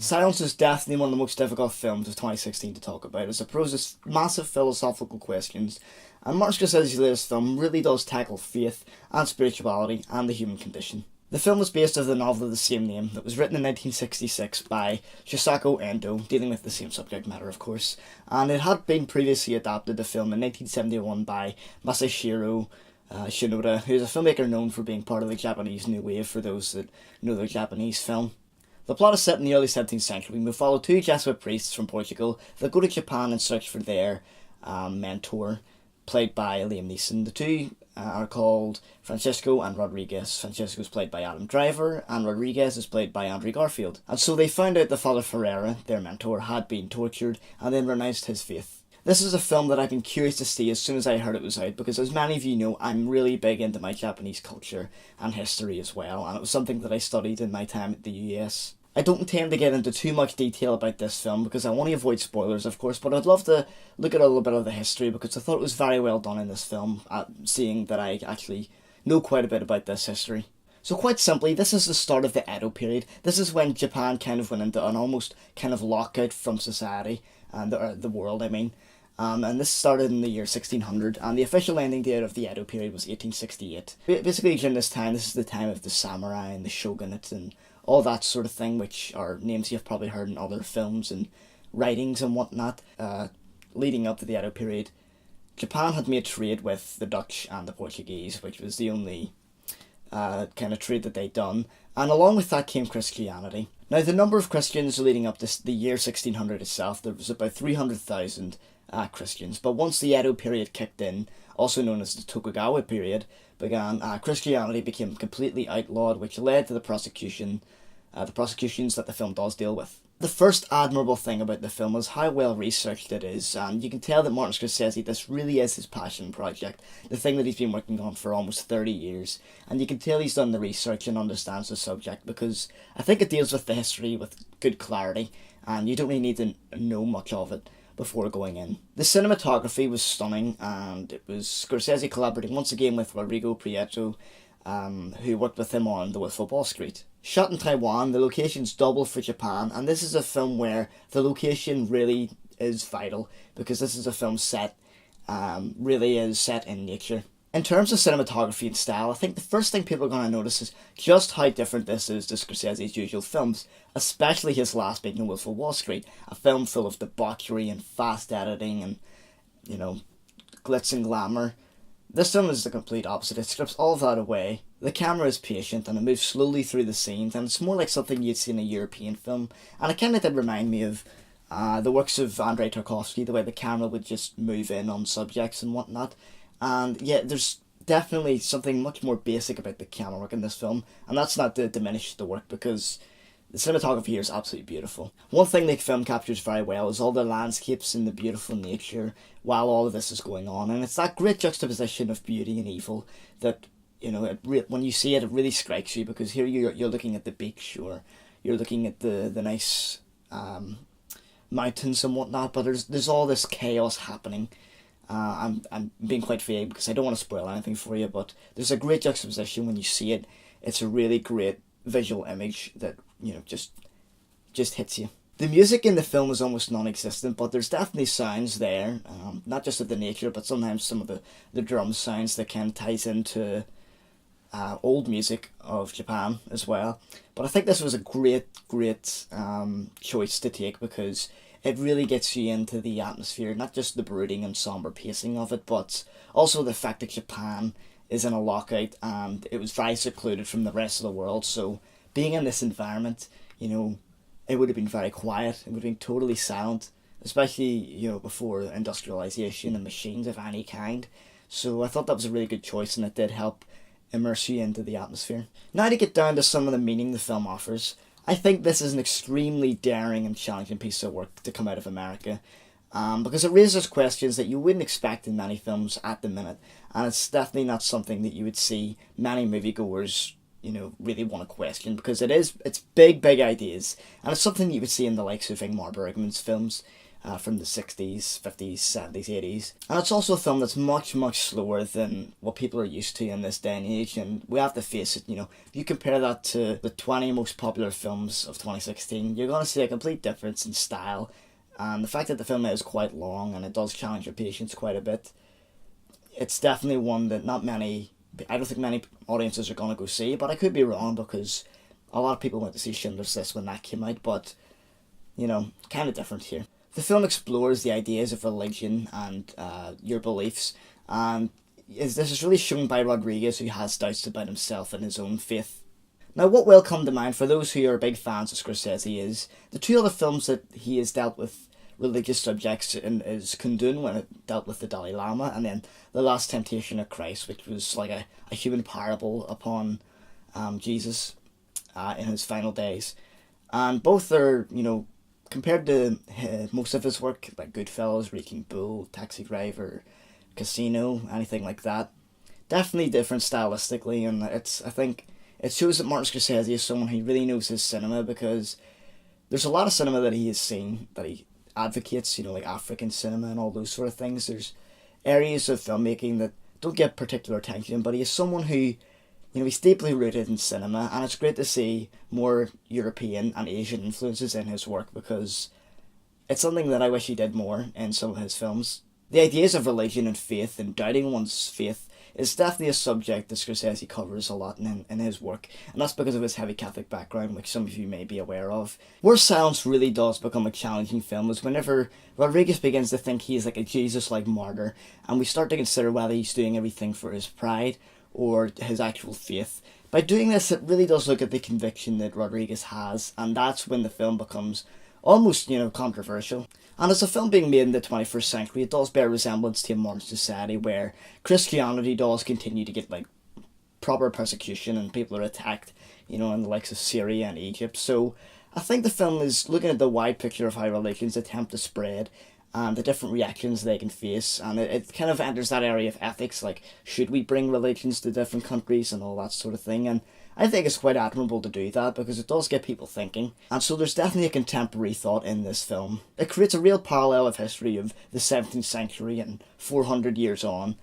Silence is definitely one of the most difficult films of 2016 to talk about, as it poses massive philosophical questions, and Martin Scorsese's latest film really does tackle faith and spirituality and the human condition. The film was based on the novel of the same name that was written in 1966 by Shusaku Endo, dealing with the same subject matter of course, and it had been previously adapted to film in 1971 by Masashiro Shinoda, who is a filmmaker known for being part of the Japanese New Wave for those that know their Japanese film. The plot is set in the early 17th century. We follow two Jesuit priests from Portugal that go to Japan in search for their mentor, played by Liam Neeson. The two are called Francisco and Rodriguez. Francisco is played by Adam Driver, and Rodriguez is played by Andrew Garfield. And so they found out that Father Ferreira, their mentor, had been tortured and then renounced his faith. This is a film that I've been curious to see as soon as I heard it was out, because as many of you know, I'm really big into my Japanese culture and history as well, and it was something that I studied in my time at the US. I don't intend to get into too much detail about this film because I want to avoid spoilers, of course, but I'd love to look at a little bit of the history because I thought it was very well done in this film, seeing that I actually know quite a bit about this history. So quite simply, this is the start of the Edo period. This is when Japan kind of went into an almost kind of lockout from society, and the world, I mean. And this started in the year 1600, and the official ending date of the Edo period was 1868. Basically, during this time, this is the time of the samurai and the shogunate and all that sort of thing, which are names you've probably heard in other films and writings and whatnot. Leading up to the Edo period, Japan had made trade with the Dutch and the Portuguese, which was the only kind of trade that they'd done, and along with that came Christianity. Now, the number of Christians leading up to the year 1600 itself, there was about 300,000 Christians, but once the Edo period kicked in, also known as the Tokugawa period, began, Christianity became completely outlawed, which led to the prosecutions that the film does deal with. The first admirable thing about the film is how well researched it is, and you can tell that Martin Scorsese, this really is his passion project, the thing that he's been working on for almost 30 years, and you can tell he's done the research and understands the subject, because I think it deals with the history with good clarity, and you don't really need to know much of it before going in. The cinematography was stunning, and it was Scorsese collaborating once again with Rodrigo Prieto, who worked with him on The Wolf of Wall Street. Shot in Taiwan, the location's double for Japan, and this is a film where the location really is vital, because this is a film really is set in nature. In terms of cinematography and style, I think the first thing people are going to notice is just how different this is to Scorsese's usual films, especially his last being The Wolf of Wall Street, a film full of debauchery and fast editing and, glitz and glamour. This film is the complete opposite. It strips all of that away. The camera is patient and it moves slowly through the scenes, and it's more like something you'd see in a European film, and it kind of did remind me of the works of Andrei Tarkovsky, the way the camera would just move in on subjects and whatnot. And yeah, there's definitely something much more basic about the camera work in this film, and that's not to diminish the work, because the cinematography here is absolutely beautiful. One thing the film captures very well is all the landscapes and the beautiful nature while all of this is going on, and it's that great juxtaposition of beauty and evil that, when you see it, it really strikes you, because here you're looking at the beach, or you're looking at the nice mountains and whatnot, but there's all this chaos happening. I'm being quite vague because I don't want to spoil anything for you, but there's a great juxtaposition when you see it. It's a really great visual image that, just hits you. The music in the film is almost non-existent, but there's definitely sounds there, not just of the nature, but sometimes some of the drum sounds that kind of ties into old music of Japan as well. But I think this was a great choice to take, because it really gets you into the atmosphere, not just the brooding and somber pacing of it, but also the fact that Japan is in a lockout and it was very secluded from the rest of the world. So being in this environment, it would have been very quiet. It would have been totally silent, especially, before industrialization and machines of any kind. So I thought that was a really good choice, and it did help immerse you into the atmosphere. Now to get down to some of the meaning the film offers, I think this is an extremely daring and challenging piece of work to come out of America, because it raises questions that you wouldn't expect in many films at the minute, and it's definitely not something that you would see many moviegoers, really want to question, because it's big ideas, and it's something you would see in the likes of Ingmar Bergman's films, from the 60s, 50s, 70s, 80s. And it's also a film that's much, much slower than what people are used to in this day and age. And we have to face it, if you compare that to the 20 most popular films of 2016, you're going to see a complete difference in style. And the fact that the film is quite long and it does challenge your patience quite a bit, it's definitely one that I don't think many audiences are going to go see, but I could be wrong because a lot of people went to see Schindler's List when that came out, but, kind of different here. The film explores the ideas of religion and your beliefs, and this is really shown by Rodriguez, who has doubts about himself and his own faith. Now, what will come to mind for those who are big fans of Scorsese is the two other films that he has dealt with religious subjects in is Kundun, when it dealt with the Dalai Lama, and then The Last Temptation of Christ, which was like a human parable upon Jesus in his final days. And both are, compared to most of his work, like Goodfellas, Wrecking Bull, Taxi Driver, Casino, anything like that, definitely different stylistically, and I think it shows that Martin Scorsese is someone who really knows his cinema, because there's a lot of cinema that he has seen that he advocates, like African cinema and all those sort of things. There's areas of filmmaking that don't get particular attention, but he is someone who, he's deeply rooted in cinema, and it's great to see more European and Asian influences in his work, because it's something that I wish he did more in some of his films. The ideas of religion and faith and doubting one's faith is definitely a subject that Scorsese covers a lot in his work, and that's because of his heavy Catholic background, which some of you may be aware of. Where Silence really does become a challenging film is whenever Rodriguez begins to think he's like a Jesus-like martyr, and we start to consider whether he's doing everything for his pride or his actual faith. By doing this, it really does look at the conviction that Rodriguez has, and that's when the film becomes almost, controversial. And as a film being made in the 21st century, it does bear resemblance to a modern society where Christianity does continue to get, proper persecution, and people are attacked, in the likes of Syria and Egypt. So I think the film is looking at the wide picture of how religions attempt to spread and the different reactions they can face, and it kind of enters that area of ethics, like, should we bring religions to different countries and all that sort of thing, and I think it's quite admirable to do that, because it does get people thinking, and so there's definitely a contemporary thought in this film. It creates a real parallel of history of the 17th century, and 400 years on,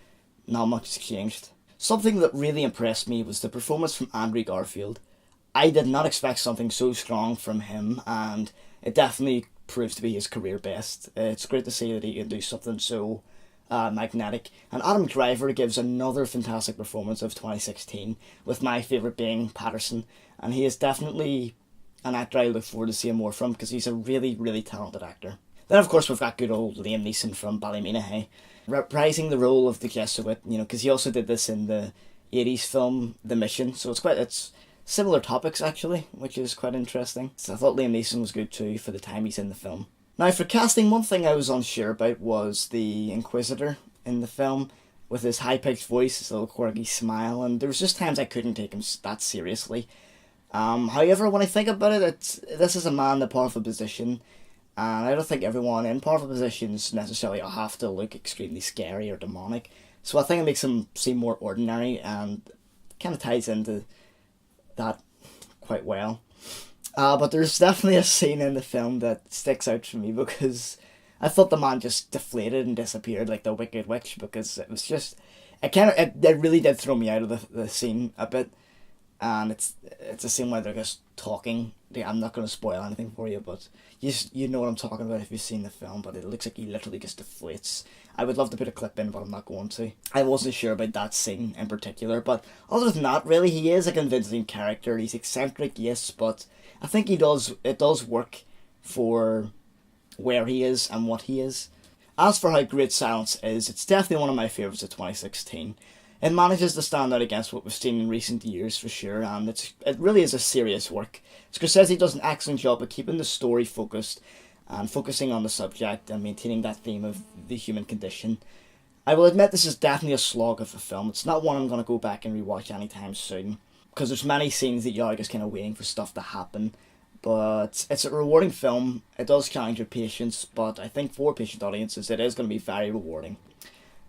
not much has changed. Something that really impressed me was the performance from Andrew Garfield. I did not expect something so strong from him, and it definitely proves to be his career best. It's great to see that he can do something so magnetic. And Adam Driver gives another fantastic performance of 2016, with my favourite being Patterson, and he is definitely an actor I look forward to seeing more from, because he's a really, really talented actor. Then of course we've got good old Liam Neeson from Ballymena, reprising the role of the Jesuit, because he also did this in the 80s film The Mission, so it's similar topics actually, which is quite interesting. So I thought Liam Neeson was good too for the time he's in the film. Now for casting, one thing I was unsure about was the Inquisitor in the film, with his high-pitched voice, his little quirky smile, and there was just times I couldn't take him that seriously. However, when I think about it, this is a man in a powerful position, and I don't think everyone in powerful positions necessarily have to look extremely scary or demonic, so I think it makes him seem more ordinary, and kind of ties into that quite well. But there's definitely a scene in the film that sticks out for me, because I thought the man just deflated and disappeared like the Wicked Witch, because it was just, it really did throw me out of the scene a bit. And it's a scene where they're just talking. I'm not going to spoil anything for you, but you know what I'm talking about if you've seen the film, but it looks like he literally just deflates. I would love to put a clip in, but I'm not going to. I wasn't sure about that scene in particular, but other than that, really, he is a convincing character. He's eccentric, yes, but I think it does work for where he is and what he is. As for how great Silence is, it's definitely one of my favourites of 2016. It manages to stand out against what we've seen in recent years for sure, and it really is a serious work. Scorsese does an excellent job of keeping the story focused and focusing on the subject and maintaining that theme of the human condition. I will admit this is definitely a slog of a film. It's not one I'm going to go back and rewatch anytime soon, because there's many scenes that you're just kind of waiting for stuff to happen. But it's a rewarding film. It does challenge your patience, but I think for patient audiences it is going to be very rewarding.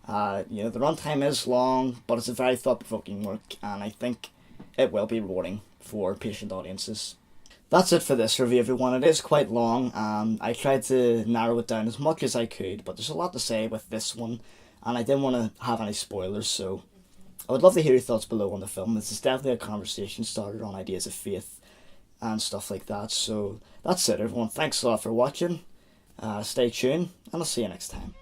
The runtime is long, but it's a very thought-provoking work, and I think it will be rewarding for patient audiences. That's it for this review, everyone. It is quite long, and I tried to narrow it down as much as I could, but there's a lot to say with this one, and I didn't want to have any spoilers, so I would love to hear your thoughts below on the film. This is definitely a conversation started on ideas of faith and stuff like that, so that's it, everyone. Thanks a lot for watching. Stay tuned, and I'll see you next time.